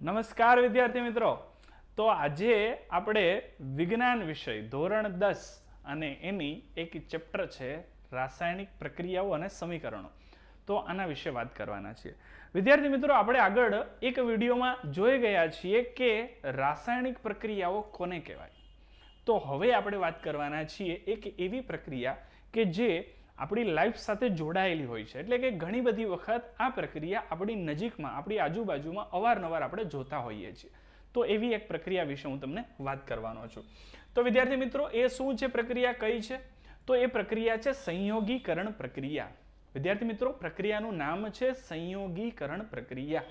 નમસ્કાર વિદ્યાર્થી મિત્રો, તો આજે આપણે વિજ્ઞાન વિષય ધોરણ 10 અને એની એક ચેપ્ટર છે રાસાયણિક પ્રક્રિયાઓ અને સમીકરણો. તો આના વિશે વાત કરવાના છીએ. વિદ્યાર્થી મિત્રો, આપણે આગળ એક વિડીયોમાં જોઈ ગયા છીએ કે રાસાયણિક પ્રક્રિયાઓ કોને કહેવાય. તો હવે આપણે વાત કરવાના છીએ એક એવી પ્રક્રિયા કે જે આપણી લાઈફ સાથે જોડાયેલી હોય છે. એટલે કે ઘણી બધી વખત આ પ્રક્રિયા આપણી નજીકમાં, આપણી આજુબાજુમાં અવારનવાર આપણે જોતા હોઈએ છીએ. તો એવી એક પ્રક્રિયા વિશે હું તમને વાત કરવાનો છું. તો વિદ્યાર્થી મિત્રો, એ શું છે પ્રક્રિયા, કઈ છે? તો એ પ્રક્રિયા છે સંયોગીકરણ પ્રક્રિયા. વિદ્યાર્થી મિત્રો, પ્રક્રિયાનું નામ છે સંયોગીકરણ પ્રક્રિયા.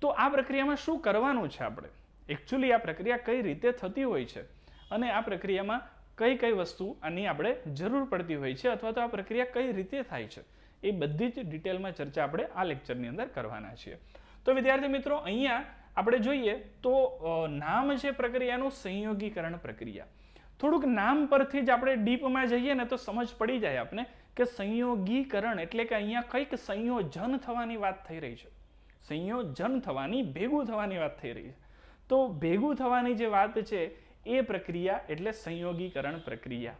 તો આ પ્રક્રિયામાં શું કરવાનું છે આપણે? એકચ્યુઅલી આ પ્રક્રિયા કઈ રીતે થતી હોય છે અને આ પ્રક્રિયામાં કઈ કઈ વસ્તુ આની આપણે જરૂર પડતી હોય છે અથવા તો આ પ્રક્રિયા કઈ રીતે થાય છે, એ બધી જ ડિટેલમાં ચર્ચા આપણે આ લેક્ચરની અંદર કરવાના છીએ. તો વિદ્યાર્થી મિત્રો, અહીંયા આપણે જોઈએ તો નામ છે પ્રક્રિયાનું સંયોગીકરણ પ્રક્રિયા. થોડુંક નામ પરથી જ આપણે ડીપમાં જઈએ ને તો સમજ પડી જાય આપણે કે સંયોગીકરણ એટલે કે અહીંયા કંઈક સંયોજન થવાની વાત થઈ રહી છે. સંયોજન થવાની, ભેગું થવાની વાત થઈ રહી છે. તો ભેગું થવાની જે વાત છે એ પ્રક્રિયા એટલે સંયોગીકરણ પ્રક્રિયા.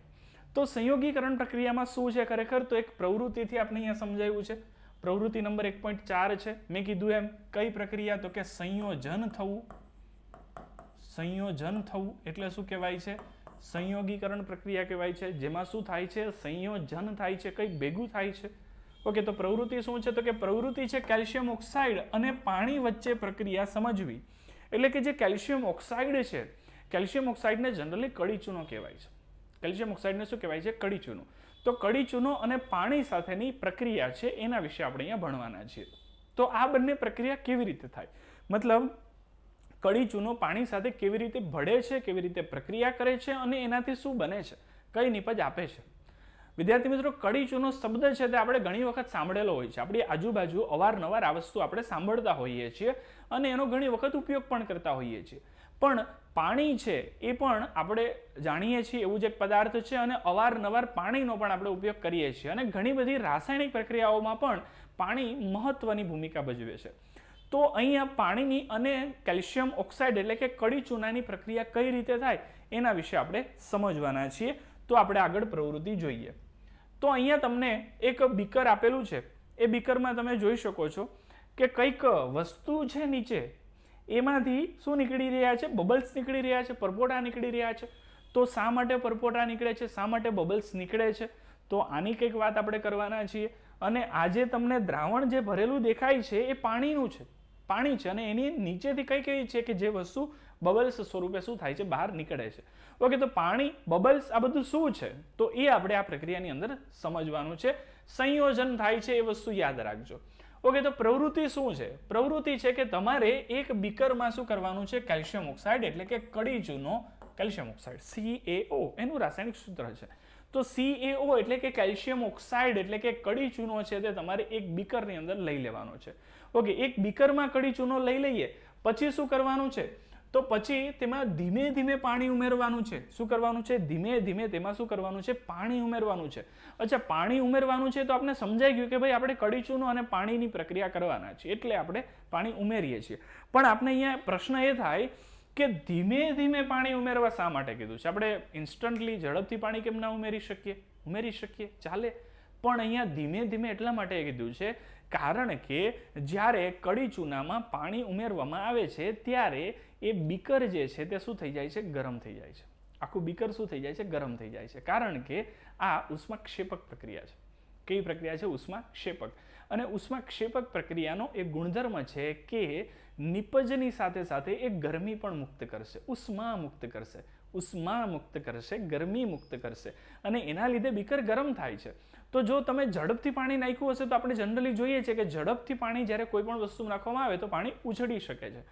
તો સંયોગીકરણ પ્રક્રિયામાં શું છે ખરેખર? તો એક પ્રવૃત્તિથી આપણે અહીંયા સમજાવ્યું છે. પ્રવૃત્તિ નંબર 1.4 છે. મેં કીધું એમ કઈ પ્રક્રિયા? તો કે સંયોજન થવું. સંયોજન થવું એટલે શું કહેવાય છે? સંયોગીકરણ પ્રક્રિયા કહેવાય છે. જેમાં શું થાય છે? સંયોજન થાય છે, કંઈક ભેગું થાય છે. ઓકે, તો પ્રવૃત્તિ શું છે? તો કે પ્રવૃત્તિ છે કેલ્શિયમ ઓક્સાઇડ અને પાણી વચ્ચે પ્રક્રિયા સમજવી. એટલે કે જે કેલ્શિયમ ઓક્સાઇડ છે, કેલ્શિયમ ઓક્સાઇડને જનરલી કડી ચૂનો કહેવાય છે. કેલ્શિયમ ઓક્સાઇડને શું કહેવાય છે? કડી ચૂનો. તો કડી ચૂનો અને પાણી સાથેની પ્રક્રિયા છે એના વિશે આપણે અહીંયા ભણવાના છીએ. તો આ બંને પ્રક્રિયા કેવી રીતે થાય, મતલબ કડી ચૂનો પાણી સાથે કેવી રીતે ભળે છે, કેવી રીતે પ્રક્રિયા કરે છે અને એનાથી શું બને છે, કઈ નિપજ આપે છે. વિદ્યાર્થી મિત્રો, કડી ચૂનો શબ્દ છે તે આપણે ઘણી વખત સાંભળેલો હોય છે. આપણી આજુબાજુ અવારનવાર આ વસ્તુ આપણે સાંભળતા હોઈએ છીએ અને એનો ઘણી વખત ઉપયોગ પણ કરતા હોઈએ છીએ. પણ પાણી છે એ પણ આપણે જાણીએ છીએ એવું જ એક પદાર્થ છે અને અવારનવાર પાણીનો પણ આપણે ઉપયોગ કરીએ છીએ અને ઘણી બધી રાસાયણિક પ્રક્રિયાઓમાં પણ પાણી મહત્વની ભૂમિકા ભજવે છે. તો અહીંયા પાણીની અને કેલ્શિયમ ઓક્સાઇડ એટલે કે કડી ચૂનાની પ્રક્રિયા કઈ રીતે થાય એના વિશે આપણે સમજવાના છીએ. તો આપણે આગળ પ્રવૃત્તિ જોઈએ. તો અહીંયા તમને એક બીકર આપેલું છે. એ બીકરમાં તમે જોઈ શકો છો કે કંઈક વસ્તુ છે નીચે, એમાંથી શું નીકળી રહ્યા છે? બબલ્સ નીકળી રહ્યા છે, પરપોટા નીકળી રહ્યા છે. તો શા માટે પરપોટા નીકળે છે, શા માટે બબલ્સ નીકળે છે? તો આની કંઈક વાત આપણે કરવાના છીએ. અને આજે તમને દ્રાવણ જે ભરેલું દેખાય છે એ પાણીનું છે, પાણી છે અને એની નીચેથી કઈ કઈ છે કે જે વસ્તુ બબલ્સ સ્વરૂપે શું થાય છે, બહાર નીકળે છે. ઓકે, તો પાણી, બબલ્સ, આ બધું શું છે? તો એ આપણે આ પ્રક્રિયાની અંદર સમજવાનું છે. સંયોજન થાય છે એ વસ્તુ યાદ રાખજો. ઓકે, તો પ્રવૃત્તિ શું છે? પ્રવૃત્તિ છે કે તમારે એક બીકરમાં શું કરવાનું છે? કેલ્શિયમ ઓક્સાઇડ એટલે કે કડી ચૂનો, કેલ્શિયમ ઓક્સાઇડ CaO એનું રાસાયણિક સૂત્ર છે. તો CaO એટલે કે કેલ્શિયમ ઓક્સાઇડ એટલે કે કડી ચૂનો છે તે તમારે એક બીકરની અંદર લઈ લેવાનો છે. ઓકે, એક બીકરમાં કડી ચૂનો લઈ લઈએ પછી શું કરવાનું છે? તો પછી તેમાં ધીમે ધીમે પાણી ઉમેરવાનું છે. શું કરવાનું છે? ધીમે ધીમે તેમાં શું કરવાનું છે? પાણી ઉમેરવાનું છે. અચ્છા, પાણી ઉમેરવાનું છે તો આપણે સમજાઈ ગયું કે ભાઈ આપણે કડી ચૂનો અને પાણીની પ્રક્રિયા કરવાના છે એટલે આપણે પાણી ઉમેરીએ છીએ. પણ આપણે અહીંયા પ્રશ્ન એ થાય કે ધીમે ધીમે પાણી ઉમેરવા શા માટે કીધું છે? આપણે ઇન્સ્ટન્ટલી ઝડપથી પાણી કેમ ના ઉમેરી શકીએ? ઉમેરી શકીએ, ચાલે. પણ અહીંયા ધીમે ધીમે એટલા માટે કીધું છે કારણ કે જ્યારે કડી ચૂનામાં પાણી ઉમેરવામાં આવે છે ત્યારે એ બીકર જે છે તે શું થઈ જાય છે? ગરમ થઈ જાય છે. આખું બીકર શું થઈ જાય છે? ગરમ થઈ જાય છે. કારણ કે આ ઉષ્માક્ષેપક પ્રક્રિયા છે. કઈ પ્રક્રિયા છે? ઉષ્માક્ષેપક. અને ઉષ્માક્ષેપક પ્રક્રિયાનો એક ગુણધર્મ છે કે નિપજની સાથે સાથે એ ગરમી પણ મુક્ત કરશે, ઉષ્મા મુક્ત કરશે, ઉષ્મા મુક્ત કરશે, ગરમી મુક્ત કરશે અને એના લીધે બીકર ગરમ થાય છે. તો જો તમે ઝડપથી પાણી નાખ્યું હશે તો આપણે જનરલી જોઈએ છે કે ઝડપથી પાણી જ્યારે કોઈ પણ વસ્તુ નાખવામાં આવે તો પાણી ઉછળી શકે છે.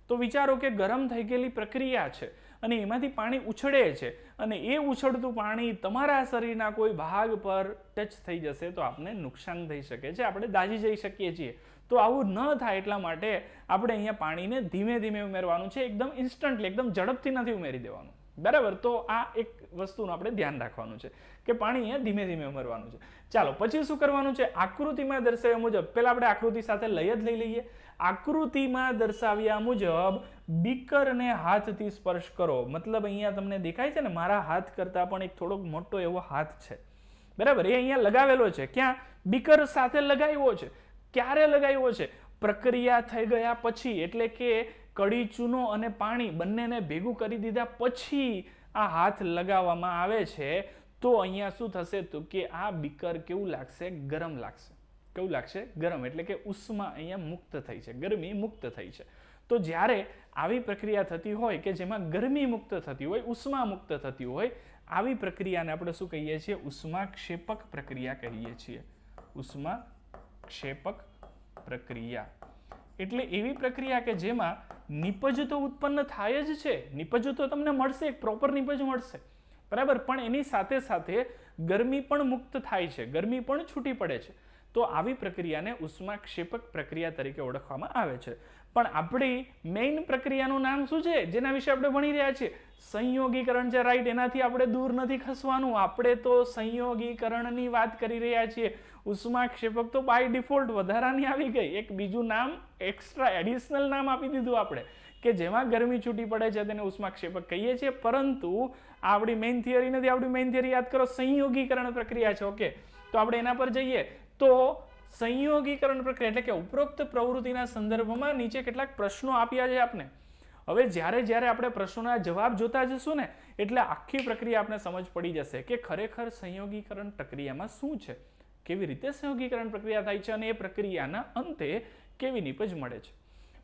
તો વિચારો કે ગરમ થઈ ગયેલી પ્રક્રિયા છે અને એમાંથી પાણી ઉછળે છે અને એ ઉછળતું પાણી તમારા શરીરના કોઈ ભાગ પર ટચ થઈ જશે તો આપને નુકસાન થઈ શકે છે, આપણે દાઝી જઈ શકીએ છીએ. તો આવું ન થાય એટલા માટે આપણે અહીંયા પાણીને ધીમે ધીમે ઉમેરવાનું છે. એકદમ ઇન્સ્ટન્ટલી, એકદમ ઝડપથી નથી ઉમેરી દેવાનું. બરાબર. તો આ એક વસ્તુનું આપણે ધ્યાન રાખવાનું છે કે પાણી અહીંયા ધીમે ધીમે ઉમરવાનું છે. ચાલો પછી શું કરવાનું છે, આકૃતિમાં દર્શાવ્યા મુજબ પહેલા આપણે આકૃતિ સાથે લઈ જ લઈ લઈએ. આકૃતિમાં દર્શાવ્યા મુજબ બીકરને હાથથી સ્પર્શ કરો. મતલબ અહીંયા તમને દેખાય છે ને મારા હાથ કરતા પણ એક થોડોક મોટો એવો હાથ છે, બરાબર. એ અહીંયા લગાવેલો છે. ક્યાં? બીકર સાથે લગાવ્યો છે. ક્યારે લગાવ્યો છે? પ્રક્રિયા થઈ ગયા પછી, એટલે કે કડી ચૂનો અને પાણી બંનેને ભેગું કરી દીધા પછી આ હાથ લગાવવામાં આવે છે. તો અહીંયા શું થશે તો કે આ બીકર કેવું લાગશે? ગરમ લાગશે. કેવું લાગશે? ગરમ. એટલે કે ઉષ્મા અહીંયા મુક્ત થઈ છે, ગરમી મુક્ત થઈ છે. તો જ્યારે આવી પ્રક્રિયા થતી હોય કે જેમાં ગરમી મુક્ત થતી હોય, ઉષ્મા મુક્ત થતી હોય, આવી પ્રક્રિયાને આપણે શું કહીએ છીએ? ઉષ્માક્ષેપક પ્રક્રિયા કહીએ છીએ. ઉષ્માક્ષેપક પ્રક્રિયા એટલે એવી પ્રક્રિયા કે જેમાં નિપજ તો ઉત્પન્ન થાય જ છે, નિપજ તો તમને મળશે, એક પ્રોપર નિપજ મળશે, બરાબર, પણ એની સાથે સાથે ગરમી પણ મુક્ત થાય છે, ગરમી પણ છૂટી પડે છે. તો આવી પ્રક્રિયાને ઉષ્માક્ષેપક પ્રક્રિયા તરીકે ઓળખવામાં આવે છે. પણ આપણી મેઇન પ્રક્રિયાનું નામ શું છે જેના વિશે આપણે ભણી રહ્યા છીએ? સંયોગીકરણ છે, રાઈટ. એનાથી આપણે દૂર નથી ખસવાનું. આપણે તો સંયોગીકરણની વાત કરી રહ્યા છીએ. ઉષ્માક્ષેપક તો બાય ડિફોલ્ટ વધારાની આવી ગઈ, એક બીજું નામ એક્સ્ટ્રા એડિશનલ નામ આપી દીધું આપણે કે જેમાં ગરમી છૂટી પડે છે તેને ઉષ્માક્ષેપક કહીએ છીએ. પરંતુ આપણી મેઇન થિયરી નથી. આપણી મેઇન થિયરી યાદ કરો, સંયોગીકરણ પ્રક્રિયા છે. ઓકે, તો આપણે એના પર જઈએ. તો સંયોગીકરણ પ્રક્રિયા એટલે કે ઉપરોક્ત પ્રવૃત્તિના સંદર્ભમાં નીચે કેટલાક પ્રશ્નો આપ્યા છે આપને. હવે જ્યારે આપણે પ્રશ્નોના જવાબ જોતા જશું ને એટલે આખી પ્રક્રિયા આપણે સમજ પડી જશે કે ખરેખર સંયોગીકરણ પ્રક્રિયામાં શું છે, કેવી રીતે સંયોગીકરણ પ્રક્રિયા થાય છે અને એ પ્રક્રિયાના અંતે કેવી નિપજ મળે છે,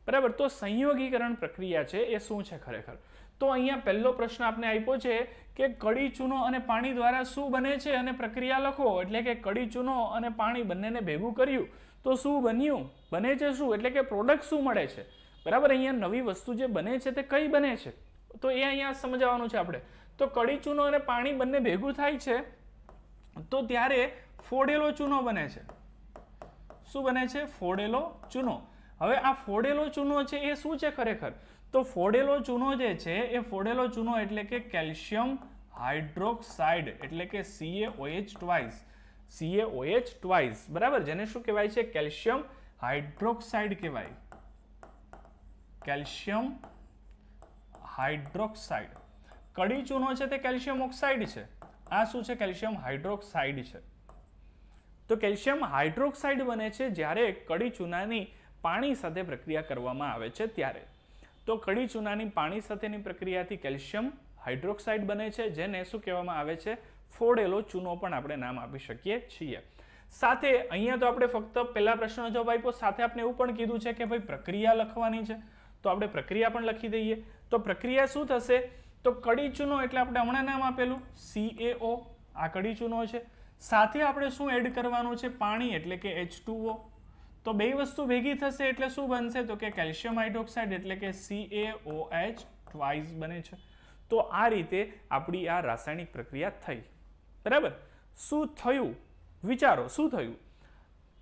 બરાબર. તો સંયોગીકરણ પ્રક્રિયા છે એ શું છે ખરેખર? તો અહીંયા પહેલો પ્રશ્ન આપણે આપ્યો છે કે કડી ચૂનો અને પાણી દ્વારા શું બને છે અને પ્રક્રિયા લખો. એટલે કે કડી ચૂનો અને પાણી બંનેને ભેગું કર્યું તો શું બન્યું? બને છે શું? એટલે કે પ્રોડક્ટ શું મળે છે, બરાબર. અહીંયા નવી વસ્તુ જે બને છે તે કઈ બને છે તો એ અહીંયા સમજાવવાનું છે આપણે. તો કડી ચૂનો અને પાણી બંને ભેગું થાય છે તો ત્યારે ફોડેલો ચૂનો બને છે. શું બને છે? ફોડેલો ચૂનો. હવે આ ફોડેલો ચૂનો છે એ શું છે ખરેખર? તો ફોડેલો ચૂનો જે છે એ ફોડેલો ચૂનો એટલે કે કેલ્શિયમ હાઇડ્રોક્સાઇડ એટલે કે CaOH ટ્વાઇસ, CaOH ટ્વાઇસ, બરાબર. જેને શું કહેવાય છે? કેલ્શિયમ હાઇડ્રોક્સાઇડ કહેવાય. Calcium hydroxide. કડી ચૂનો છે તે કેલ્શિયમ ઓક્સાઇડ છે. આ શું છે? કેલ્શિયમ હાઇડ્રોક્સાઇડ છે. તો કેલ્શિયમ હાઇડ્રોક્સાઇડ બને છે જ્યારે કડી ચૂનાની પાણી સાથે પ્રક્રિયા કરવામાં આવે છે ત્યારે. તો કડી ચૂનાની પાણી સાથેની પ્રક્રિયાથી કેલ્શિયમ હાઇડ્રોક્સાઇડ બને છે જેને શું કહેવામાં આવે છે? ફોડેલો ચૂનો પણ આપણે નામ આપી શકીએ છીએ. સાથે અહીંયા તો આપણે ફક્ત પહેલા પ્રશ્નનો જવાબ આપ્યો, સાથે આપણે એવું પણ કીધું છે કે ભાઈ પ્રક્રિયા લખવાની છે તો આપણે પ્રક્રિયા પણ લખી દઈએ. તો પ્રક્રિયા શું થશે? તો કડી ચૂનો એટલે આપણે હમણાં નામ આપેલું CaO, આ કડી ચૂનો છે. સાથે આપણે શું એડ કરવાનું છે? પાણી એટલે કે H2O. તો બે વસ્તુ ભેગી થશે એટલે શું બનશે? તો કે કેલ્શિયમ હાઇડ્રોક્સાઇડ એટલે કે CaOH ટ્વાઇસ બને છે. તો આ રીતે આપણી આ રાસાયણિક પ્રક્રિયા થઈ, બરાબર. શું થયું? વિચારો શું થયું?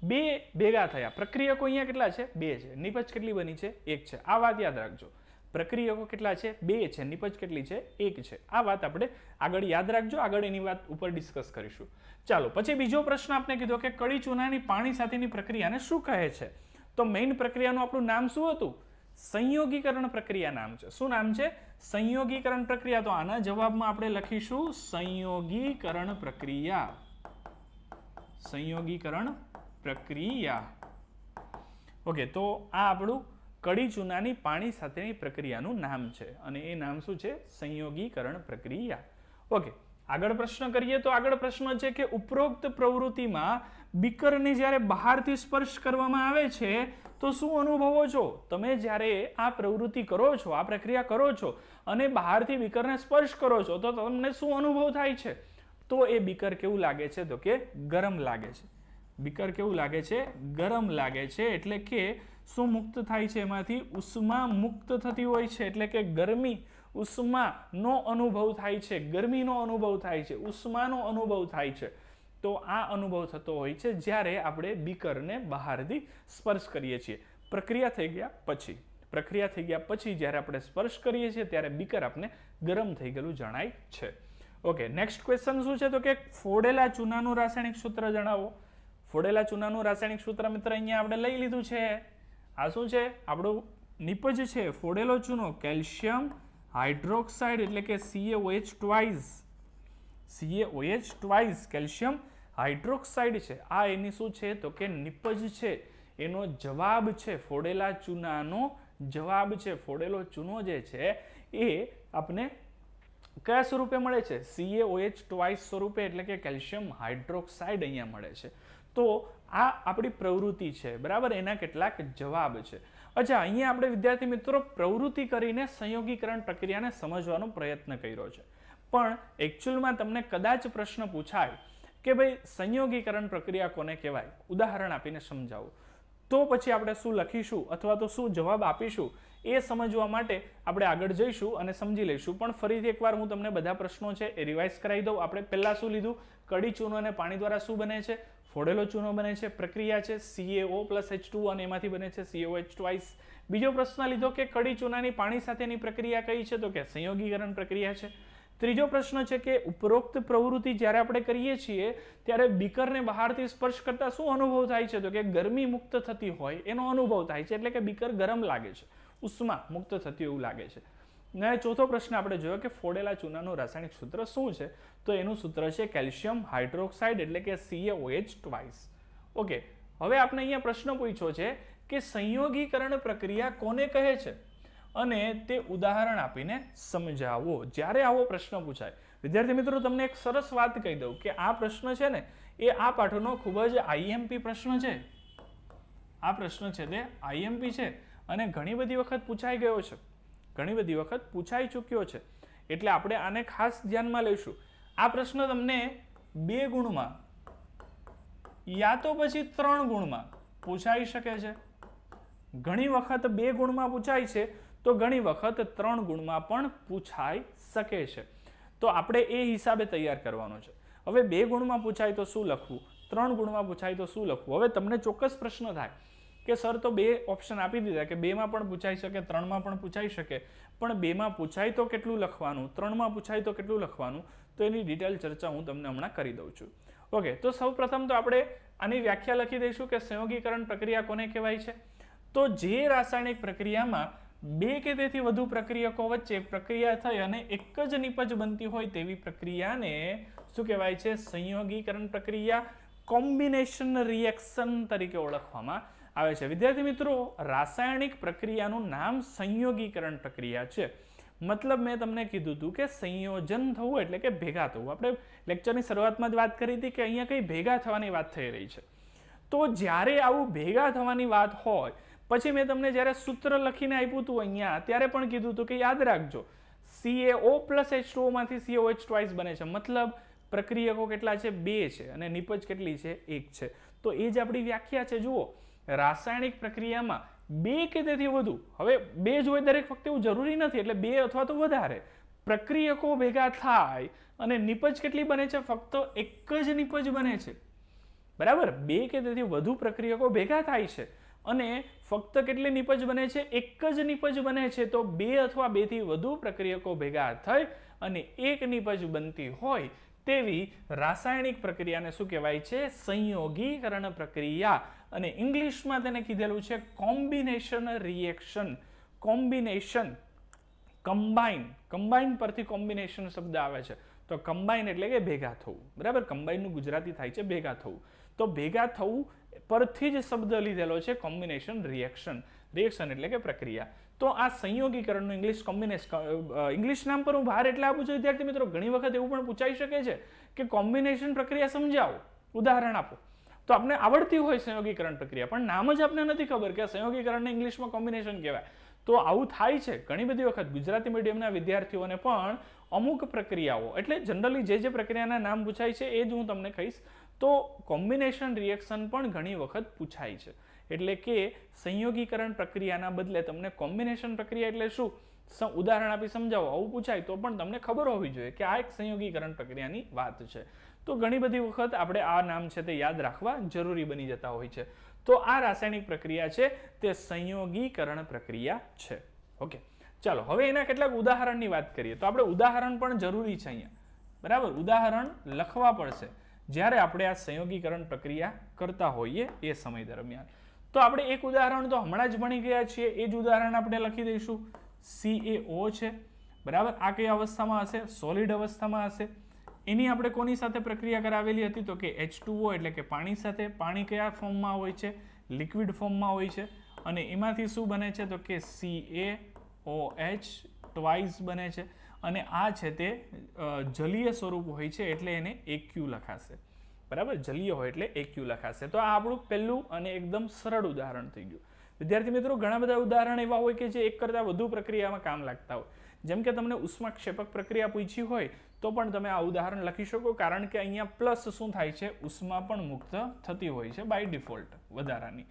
બે ભેગા થયા. પ્રક્રિયકો અહીંયા કેટલા છે? બે છે. નિપજ કેટલી બની છે? એક છે. આ વાત યાદ રાખજો. પ્રક્રિયકો કેટલા છે? બે છે. નિપજ કેટલી છે? એક છે. આ વાત આપણે આગળ યાદ રાખજો, આગળ એની વાત ઉપર ડિસ્કસ કરીશું. ચાલો પછી બીજો પ્રશ્ન આપણે કીધો કે કડી ચૂનાની પાણી સાથેની પ્રક્રિયાને શું કહે છે? તો મેઇન પ્રક્રિયાનું આપણું નામ શું હતું? સંયોગીકરણ પ્રક્રિયા નામ છે. શું નામ છે? સંયોગીકરણ પ્રક્રિયા. તો આના જવાબમાં આપણે લખીશું સંયોગીકરણ પ્રક્રિયા. સંયોગીકરણ પ્રક્રિયા. ઓકે, તો આ આપણું કડી ચૂનાની પાણી સાથેની પ્રક્રિયાનું નામ છે અને એ નામ શું છે? સંયોગીકરણ પ્રક્રિયા. ઓકે, આગળ પ્રશ્ન કરીએ તો આગળ પ્રશ્ન છે કે ઉપરોક્ત પ્રવૃત્તિમાં બીકરને જ્યારે બહારથી સ્પર્શ કરવામાં આવે છે તો શું અનુભવો છો? તમે જ્યારે આ પ્રવૃત્તિ કરો છો, આ પ્રક્રિયા કરો છો અને બહારથી બીકરને સ્પર્શ કરો છો તો તમને શું અનુભવ થાય છે? તો એ બીકર કેવું લાગે છે? તો કે ગરમ લાગે છે. બીકર કેવું લાગે છે? ગરમ લાગે છે. એટલે કે શું મુક્ત થાય છે? એમાંથી ઉષ્મા મુક્ત થતી હોય છે. એટલે કે ગરમી ઉષ્માનો અનુભવ થાય છે, ગરમીનો અનુભવ થાય છે, ઉષ્માનો અનુભવ થાય છે. તો આ અનુભવ થતો હોય છે જ્યારે આપણે બીકરને બહારથી સ્પર્શ કરીએ છીએ પ્રક્રિયા થઈ ગયા પછી. પ્રક્રિયા થઈ ગયા પછી જ્યારે આપણે સ્પર્શ કરીએ છીએ ત્યારે બીકર આપણે ગરમ થઈ ગયેલું જણાય છે. ઓકે, નેક્સ્ટ ક્વેશ્ચન શું છે તો કે ફોડેલા ચૂનાનું રાસાયણિક સૂત્ર જણાવો. ફોડેલા ચૂનાનું રાસાયણિક સૂત્ર મિત્ર અહીંયા આપણે લઈ લીધું છે. આ શું છે? આપણું નિપજ છે ફોડેલો ચૂનો કેલ્શિયમ હાઇડ્રોક્સાઇડ એટલે કે CaOH ટ્વાઇસ કેલ્શિયમ હાઇડ્રોક્સાઇડ છે. આ એની શું છે તો કે નિપજ છે, એનો જવાબ છે. ફોડેલા ચૂનાનો જવાબ છે. ફોડેલો ચૂનો જે છે એ આપણે કયા સ્વરૂપે મળે છે? CaOH ટ્વાઇસ સ્વરૂપે એટલે કે કેલ્શિયમ હાઇડ્રોક્સાઇડ અહીંયા મળે છે. તો આ આપણી પ્રવૃત્તિ છે, બરાબર, એના કેટલાક જવાબ છે. અચ્છા, અહીંયા આપણે વિદ્યાર્થી મિત્રો પ્રવૃત્તિ કરીને સંયોગીકરણ પ્રક્રિયાને સમજવાનો પ્રયત્ન કર્યો છે, પણ એકચ્યુઅલમાં તમને કદાચ પ્રશ્ન પૂછાય કે ભાઈ સંયોગીકરણ પ્રક્રિયા કોને કહેવાય, ઉદાહરણ આપીને સમજાવો, તો પછી આપણે શું લખીશું અથવા તો શું જવાબ આપીશું એ સમજવા માટે આપણે આગળ જઈશું અને સમજી લઈશું. પણ ફરીથી એકવાર હું તમને બધા પ્રશ્નો છે એ રિવાઇઝ કરાવી દઉં. આપણે પહેલા શું લીધું? કડી ચૂનો અને પાણી દ્વારા શું બને છે? ફોડેલો ચૂનો બને છે. પ્રક્રિયા છે CaO+H2 અને એમાંથી બને છે CaOH ટ્વાઇસ. બીજો પ્રશ્ન લીધો કે કડી ચૂનાની પાણી સાથેની પ્રક્રિયા કઈ છે? તો કે સંયોગીકરણ પ્રક્રિયા છે. ત્રીજો પ્રશ્ન છે કે ઉપરોક્ત પ્રવૃત્તિ જ્યારે આપણે કરીએ છીએ ત્યારે બીકરને બહારથી સ્પર્શ કરતા શું અનુભવ થાય છે? તો કે ગરમી મુક્ત થતી હોય એનો અનુભવ થાય છે, એટલે કે બીકર ગરમ લાગે છે, ઉષ્મા મુક્ત થતી એવું લાગે છે. અને ચોથો પ્રશ્ન આપણે જોયો કે ફોડેલા ચૂનાનું રાસાયણિક સૂત્ર શું છે? તો એનું સૂત્ર છે કેલ્શિયમ હાઇડ્રોક્સાઇડ એટલે કે CaOH ટ્વાઇસ. ઓકે, હવે આપણે અહીંયા પ્રશ્ન પૂછ્યો છે કે સંયોગીકરણ પ્રક્રિયા કોને કહે છે અને તે ઉદાહરણ આપીને સમજાવો. જ્યારે આવો પ્રશ્ન પૂછાય, વિદ્યાર્થી મિત્રો તમને એક સરસ વાત કહી દઉં કે આ પ્રશ્ન છે ને એ આ પાઠનો ખૂબ જ IMP પ્રશ્ન છે. આ પ્રશ્ન છે તે IMP છે અને ઘણી બધી વખત પૂછાઈ ગયો છે, ઘણી બધી વખત પૂછાઈ ચૂક્યો છે, એટલે આપણે આને ખાસ ધ્યાનમાં લઈશું. આ પ્રશ્ન તમને 2 ગુણમાં યા તો પછી 3 ગુણમાં પૂછાઈ શકે છે. ઘણી વખત 2 ગુણમાં પૂછાય છે તો ઘણી વખત 3 ગુણમાં પણ પૂછાઈ શકે છે. તો આપણે એ હિસાબે તૈયાર કરવાનો છે. હવે 2 ગુણમાં પૂછાય તો શું લખવું, 3 ગુણમાં પૂછાય તો શું લખવું. હવે તમને ચોક્કસ પ્રશ્ન થાય કે સર તો 2 ઓપ્શન આપી દીધા કે 2 માં પણ પૂછાઈ શકે, 3 માં પણ પૂછાઈ શકે, પણ 2 માં પૂછાય તો કેટલું લખવાનું, 3 માં પૂછાય તો કેટલું લખવાનું, તો એની ડિટેલ ચર્ચા હું તમને હમણાં કરી દઉં છું. ઓકે, તો સૌપ્રથમ તો આપણે આની વ્યાખ્યા લખી દઈશું કે સંયોગીકરણ પ્રક્રિયા કોને કહેવાય છે? તો જે રાસાયણિક પ્રક્રિયામાં 2 કે તેથી વધુ પ્રક્રિયકો વચ્ચે પ્રક્રિયા થઈ અને એક જ નિપજ બનતી હોય તેવી પ્રક્રિયાને શું કહેવાય છે? સંયોગીકરણ પ્રક્રિયા, કોમ્બિનેશન રિએક્શન તરીકે ઓળખવામાં આવે છે. વિદ્યાર્થી મિત્રો, રાસાયણિક પ્રક્રિયાનું નામ સંયોગીકરણ પ્રક્રિયા છે. મતલબ મેં તમને કીધું હતું કે સંયોજન થવું એટલે કે ભેગા થવું. આપણે લેક્ચરની શરૂઆતમાં જ વાત કરી હતી કે અહીંયા કઈ ભેગા થવાની વાત થઈ રહી છે. તો જ્યારે આવું ભેગા થવાની વાત હોય પછી મેં તમને જ્યારે સૂત્ર લખીને આપ્યું હતું અહીંયા ત્યારે પણ કીધું હતું કે યાદ રાખજો CaO+H2O માંથી CaOH ટ્વાઇસ બને છે. મતલબ પ્રક્રિયકો કેટલા છે? 2 છે અને નિપજ કેટલી છે? 1 છે. તો એ જ આપણી વ્યાખ્યા છે. જુઓ, રાસાયણિક પ્રક્રિયામાં 2 કે તેથી વધુ, હવે 2 જ હોય દરેક વખતે એવું જરૂરી નથી, એટલે 2 અથવા તો વધારે પ્રક્રિયકો ભેગા થાય અને નિપજ કેટલી બને છે? ફક્ત 1 જ નિપજ બને છે, બરાબર. 2 કે તેથી વધુ પ્રક્રિયકો ભેગા થાય છે અને ફક્ત કેટલી નિપજ બને છે? 1 જ નિપજ બને છે. તો 2 અથવા 2 થી વધુ પ્રક્રિયકો ભેગા થઈ અને 1 નિપજ બનતી હોય તેવી રાસાયણિક પ્રક્રિયાને શું કહેવાય છે? સંયોગીકરણ પ્રક્રિયા. અને ઇંગ્લિશમાં તેને કીધેલું છે combination reaction. Combination, combine, combine પરથી કોમ્બિનેશન શબ્દ આવે છે. તો કમ્બાઇન એટલે કે ભેગા થવું, બરાબર. કમ્બાઇનનું ગુજરાતી થાય છે ભેગા થવું. તો ભેગા થવું પરથી જ શબ્દ લીધેલો છે કોમ્બિનેશન રિએક્શન. રિએક્શન એટલે કે પ્રક્રિયા. તો આ સંયોગીકરણનું ઇંગ્લિશ કોમ્બિનેશન, ઇંગ્લિશ નામ પર હું ભાર એટલે આપું છું વિદ્યાર્થી મિત્રો, ઘણી વખત એવું પણ પૂછાઈ શકે છે કે કોમ્બિનેશન પ્રક્રિયા સમજાવો, ઉદાહરણ આપો. તો આપણે આવડતી હોય સંયોગીકરણ પ્રક્રિયા, પણ નામ જ આપણે નથી ખબર કે સંયોગીકરણને ઇંગ્લિશમાં કોમ્બિનેશન કહેવાય. તો આવું થાય છે ઘણી બધી વખત. ગુજરાતી મીડિયમના વિદ્યાર્થીઓને પણ અમુક પ્રક્રિયાઓ, એટલે જનરલી જે પ્રક્રિયાના નામ પૂછાય છે એ જ હું તમને કહીશ. તો કોમ્બિનેશન રિએક્શન પણ ઘણી વખત પૂછાય છે. એટલે કે સંયોગીકરણ પ્રક્રિયાના બદલે તમને કોમ્બિનેશન પ્રક્રિયા એટલે શું ઉદાહરણ આપી સમજાવો આવું પૂછાય તો પણ તમને ખબર હોવી જોઈએ કે આ એક સંયોગીકરણ પ્રક્રિયાની વાત છે. તો ઘણી બધી વખત આપણે આ નામ છે તે યાદ રાખવા જરૂરી બની જતા હોય છે. તો આ રાસાયણિક પ્રક્રિયા છે તે સંયોગીકરણ પ્રક્રિયા છે. ઓકે, ચાલો હવે એના કેટલાક ઉદાહરણની વાત કરીએ. તો આપણે ઉદાહરણ પણ જરૂરી છે અહીંયા, બરાબર. ઉદાહરણ લખવા પડશે જ્યારે આપણે આ સંયોગીકરણ પ્રક્રિયા કરતા હોઈએ એ સમય દરમિયાન. તો આપણે એક ઉદાહરણ તો હમણાં જ ભણી ગયા છીએ, એ જ ઉદાહરણ આપણે લખી દઈશું. CaO છે, બરાબર. આ કઈ અવસ્થામાં હશે? સોલિડ અવસ્થામાં હશે. એની આપણે કોની સાથે પ્રક્રિયા કરાવેલી હતી? તો કે H2O એટલે કે પાણી સાથે. પાણી કયા ફોર્મમાં હોય છે? લિક્વિડ ફોર્મમાં હોય છે. અને એમાંથી શું બને છે? તો કે CaOH ટ્વાઇસ બને છે. અને આ છે તે જલીય સ્વરૂપ હોય છે એટલે એને AQ લખાશે, બરાબર. જલીય હોય એટલે AQ લખાશે. તો આ આપણું પહેલું અને એકદમ સરળ ઉદાહરણ થઈ ગયું. વિદ્યાર્થી મિત્રો, ઘણા બધા ઉદાહરણ એવા હોય કે જે એક કરતાં વધુ પ્રક્રિયામાં કામ લાગતા હોય. જેમ કે તમને ઉષ્માક્ષેપક પ્રક્રિયા પૂછી હોય તો પણ તમે આ ઉદાહરણ લખી શકો, કારણ કે અહીંયા પ્લસ શું થાય છે? ઉષ્મા પણ મુક્ત થતી હોય છે બાય ડિફોલ્ટ, વધારાની,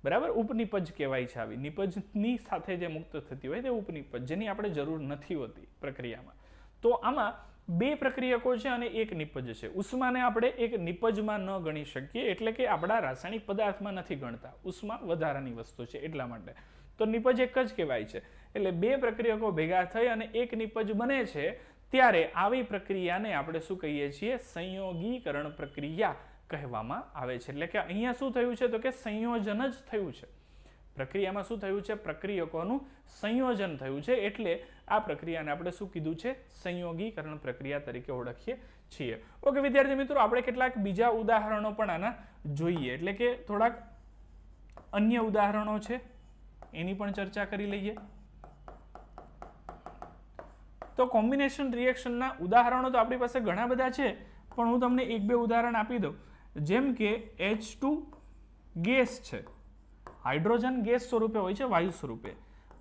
બરાબર. ઉપનિપજ કહેવાય છે. આવી નિપજની સાથે જે મુક્ત થતી હોય તે ઉપનિપજ, જેની આપણે જરૂર નથી હોતી પ્રક્રિયામાં. તો આમાં બે પ્રક્રિયકો છે અને એક નિપજ છે. ઉષ્માને આપણે એક નિપજમાં ન ગણી શકીએ, એટલે કે આપણા રાસાયણિક પદાર્થમાં નથી ગણતા. ઉષ્મા વધારાની વસ્તુ છે એટલા માટે. તો નિપજ એક જ કહેવાય છે. એટલે બે પ્રક્રિયકો ભેગા થઈ અને એક નિપજ બને છે, ત્યારે આવી પ્રક્રિયાને આપણે શું કહીએ છીએ? સંયોગીકરણ પ્રક્રિયા કહેવામાં આવે છે. એટલે કે અહીંયા શું થયું છે? તો કે સંયોજન જ થયું છે. પ્રક્રિયામાં શું થયું છે? પ્રક્રિયકોનું સંયોજન થયું છે. એટલે આ પ્રક્રિયાને આપણે શું કીધું છે? સંયોગીકરણ પ્રક્રિયા તરીકે ઓળખીએ છીએ. ઓકે વિદ્યાર્થી મિત્રો, આપણે કેટલાક બીજા ઉદાહરણો પણ આના જોઈએ, એટલે કે થોડાક અન્ય ઉદાહરણો છે એની પણ ચર્ચા કરી લઈએ. તો કોમ્બિનેશન રિએક્શનના ઉદાહરણો તો આપણી પાસે ઘણા બધા છે, પણ હું તમને એક બે ઉદાહરણ આપી દઉં. જેમ કે H2 ગેસ છે, હાઇડ્રોજન ગેસ સ્વરૂપે હોય છે, વાયુ સ્વરૂપે.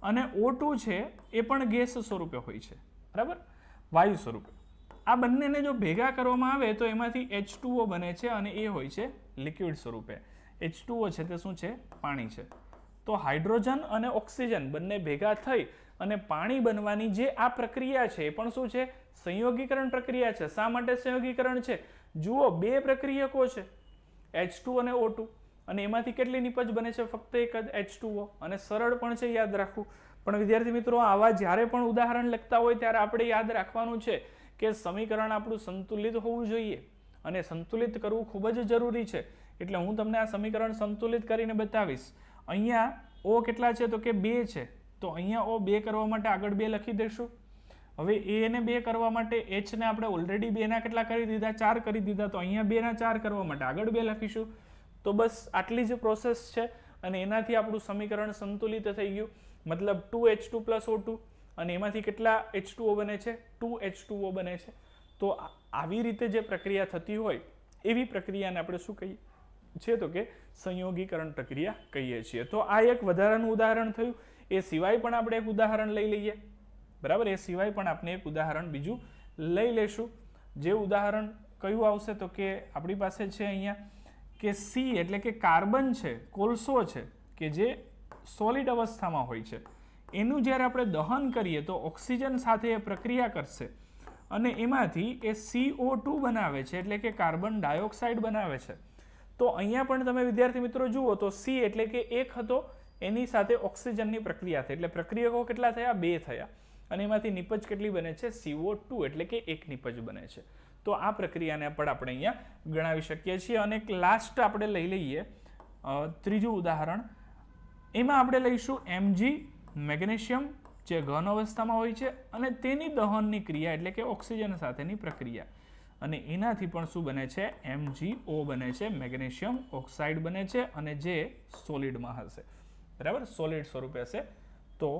અને O2 છે એ પણ ગેસ સ્વરૂપે હોય છે, બરાબર, વાયુ સ્વરૂપે. આ બંનેને જો ભેગા કરવામાં આવે તો એમાંથી H2O બને છે અને એ હોય છે લિક્વિડ સ્વરૂપે. H2O છે તે શું છે? પાણી છે. તો હાઇડ્રોજન અને ઓક્સિજન બંને ભેગા થઈ અને પાણી બનવાની જે આ પ્રક્રિયા છે એ પણ શું છે? સંયોગીકરણ પ્રક્રિયા છે. શા માટે સંયોગીકરણ છે? જુઓ, બે પ્રક્રિયકો છે, H2 અને O2, અને એમાંથી કેટલી નિપજ બને છે? ફક્ત એક જ, H2O. અને સરળ પણ છે, યાદ રાખવું. પણ વિદ્યાર્થી મિત્રો, આવા જ્યારે પણ ઉદાહરણ લખતા હોય ત્યારે આપણે યાદ રાખવાનું છે કે સમીકરણ આપણું સંતુલિત હોવું જોઈએ, અને સંતુલિત કરવું ખૂબ જ જરૂરી છે. એટલે હું તમને આ સમીકરણ સંતુલિત કરીને બતાવીશ. અહીંયા O કેટલા છે? તો કે 2 છે. તો અહીંયા O 2 કરવા માટે આગળ 2 લખી દઈશું. હવે A ને 2 કરવા માટે H ને આપણે ઓલરેડી 2 ના કેટલા કરી દીધા? 4 કરી દીધા. તો અહીંયા 2 ના 4 કરવા માટે આગળ 2 લખીશું. તો બસ આટલી જ પ્રોસેસ છે અને એનાથી આપણું સમીકરણ સંતુલિત થઈ ગયું. મતલબ 2H2 + O2, અને એમાંથી કેટલા H2O બને છે? 2H2O બને છે. તો આવી રીતે જે પ્રક્રિયા થતી હોય એવી પ્રક્રિયાને આપણે શું કહીએ છીએ? તો કે સંયોગીકરણ પ્રક્રિયા કહીએ છીએ. તો આ એક વધારાનું ઉદાહરણ થયું. એ સિવાય પણ આપણે એક ઉદાહરણ લઈ લઈએ, બરાબર. એ સિવાય પણ આપણે એક ઉદાહરણ બીજું લઈ લેશું. જે ઉદાહરણ કયું આવશે? તો કે આપણી પાસે છે અહીંયા કે C એટલે કે કાર્બન છે, કોલસો છે, કે જે સોલિડ અવસ્થામાં હોય છે. એનું જ્યારે આપણે દહન કરીએ તો ઓક્સિજન સાથે એ પ્રક્રિયા કરશે અને એમાંથી એ CO2 બનાવે છે, એટલે કે કાર્બન ડાયોક્સાઇડ બનાવે છે. તો અહીંયા પણ તમે વિદ્યાર્થી મિત્રો જુઓ તો C એટલે કે એક હતો, એની સાથે ઓક્સિજનની પ્રક્રિયા થઈ, એટલે પ્રક્રિયકો કેટલા થયા? 2 થયા. અને એમાંથી નિપજ કેટલી બને છે? CO2 એટલે કે એક નિપજ બને છે. તો આ પ્રક્રિયાને પણ આપણે અહીંયા ગણાવી શકીએ છીએ. અને એક લાસ્ટ આપણે લઈ લઈએ, ત્રીજું ઉદાહરણ. એમાં આપણે લઈશું Mg, મેગ્નેશિયમ, જે ઘન અવસ્થામાં હોય છે, અને તેની દહનની ક્રિયા એટલે કે ઓક્સિજન સાથેની પ્રક્રિયા. અને એનાથી પણ શું બને છે? MgO બને છે, મેગ્નેશિયમ ઓક્સાઇડ બને છે, અને જે સોલિડમાં હશે, બરાબર, સોલિડ સ્વરૂપે હશે. તો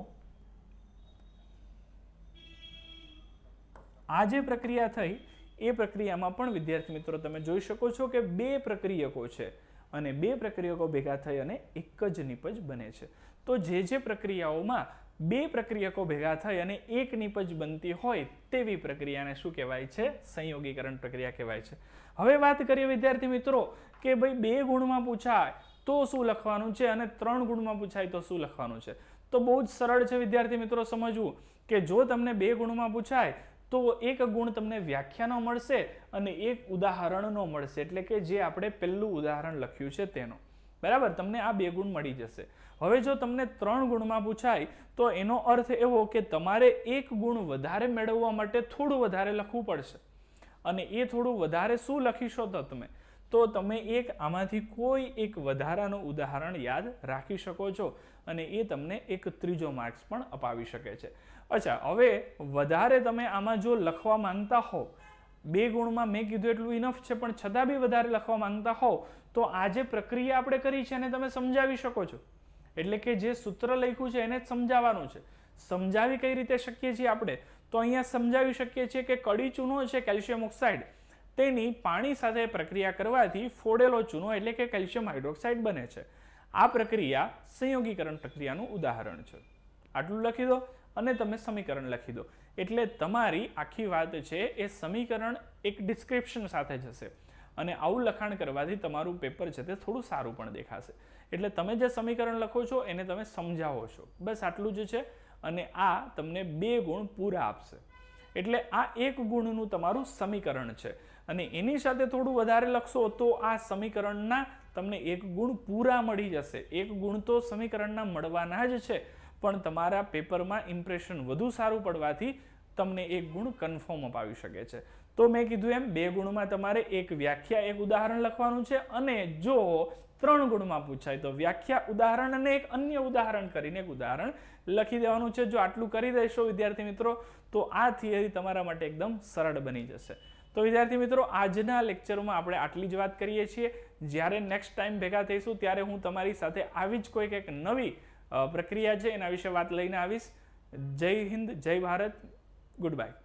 આ જે પ્રક્રિયા થઈ એ પ્રક્રિયામાં પણ વિદ્યાર્થી મિત્રો તમે જોઈ શકો છો કે બે પ્રક્રિયકો છે અને બે પ્રક્રિયકો ભેગા થઈ અને એક જ નિપજ બને છે. તો જે પ્રક્રિયાઓમાં બે પ્રક્રિયકો ભેગા થઈ અને એક નિપજ બનતી હોય તેવી પ્રક્રિયાને શું કહેવાય છે? સંયોગીકરણ પ્રક્રિયા કહેવાય છે. હવે વાત કરીએ વિદ્યાર્થી મિત્રો કે ભાઈ 2 ગુણમાં પૂછાય તો શું લખવાનું છે અને 3 ગુણમાં પૂછાય તો શું લખવાનું છે? તો બહુ જ સરળ છે વિદ્યાર્થી મિત્રો સમજવું કે જો તમને 2 ગુણમાં પૂછાય તો એક ગુણ તમને વ્યાખ્યાનો મળશે અને એક ઉદાહરણનો મળશે, એટલે કે જે આપણે પહેલું ઉદાહરણ લખ્યું છે તેનો. બરાબર, તમને આ 2 ગુણ મળી જશે. હવે જો તમને 3 ગુણમાં પૂછાય તો એનો અર્થ એવો કે તમારે 1 ગુણ વધારે મેળવવા માટે થોડું વધારે લખવું પડશે. અને એ થોડું વધારે શું લખીશો તો તમે આમાંથી કોઈ એક વધારાનું ઉદાહરણ યાદ રાખી શકો છો અને એ તમને એક 3જો માર્ક્સ પણ અપાવી શકે છે. અચ્છા, હવે વધારે તમે આમાં જો લખવા માંગતા હો, 2 ગુણમાં મેં કીધું એટલું ઇનફ છે, પણ છતાં બી વધારે લખવા માંગતા હો તો આ જે પ્રક્રિયા આપણે કરી છે એને તમે સમજાવી શકો છો. એટલે કે જે સૂત્ર લખ્યું છે એને જ સમજાવવાનું છે. સમજાવી કઈ રીતે શકીએ છીએ આપણે? તો અહીંયા સમજાવી શકીએ છીએ કે કડી ચૂનો છે કેલ્શિયમ ઓક્સાઇડ, તેની પાણી સાથે પ્રક્રિયા કરવાથી ફોડેલો ચૂનો એટલે કે કેલ્શિયમ હાઇડ્રોક્સાઇડ બને છે. આ પ્રક્રિયા સંયોગીકરણ પ્રક્રિયાનું ઉદાહરણ છે. આટલું લખી દો અને તમે સમીકરણ લખી દો. એટલે તમારી આખી વાત છે એ સમીકરણ એક ડિસ્ક્રિપ્શન સાથે જશે અને આવું લખાણ કરવાથી તમારું પેપર છે તે થોડું સારું પણ દેખાશે. એટલે તમે જે સમીકરણ લખો છો એને તમે સમજાવો છો, બસ આટલું જ છે. અને આ તમને 2 ગુણ પૂરા આપશે. એટલે આ 1 ગુણનું તમારું સમીકરણ છે અને એની સાથે થોડું વધારે લખશો તો આ સમીકરણના તમને 1 ગુણ પૂરા મળી જશે. 1 ગુણ તો સમીકરણના મળવાના જ છે, પણ તમારા પેપરમાં ઇમ્પ્રેશન વધુ સારું પડવાથી તમને 1 ગુણ કન્ફર્મ અપાવી શકે છે. તો મેં કીધું એમ 2 ગુણમાં તમારે એક વ્યાખ્યા, એક ઉદાહરણ લખવાનું છે અને જો 3 ગુણમાં પૂછાય તો વ્યાખ્યા, ઉદાહરણ અને એક અન્ય ઉદાહરણ કરીને એક ઉદાહરણ લખી દેવાનું છે. જો આટલું કરી દેશો વિદ્યાર્થી મિત્રો તો આ થિયરી તમારા માટે એકદમ સરળ બની જશે. તો વિદ્યાર્થી મિત્રો, આજના લેક્ચરમાં આપણે આટલી જ વાત કરીએ છીએ. જ્યારે નેક્સ્ટ ટાઈમ ભેગા થઈશું ત્યારે હું તમારી સાથે આવી જ કોઈક એક નવી પ્રક્રિયા છે એના વિશે વાત લઈને આવીશ. જય હિન્દ, જય ભારત, ગુડ બાય.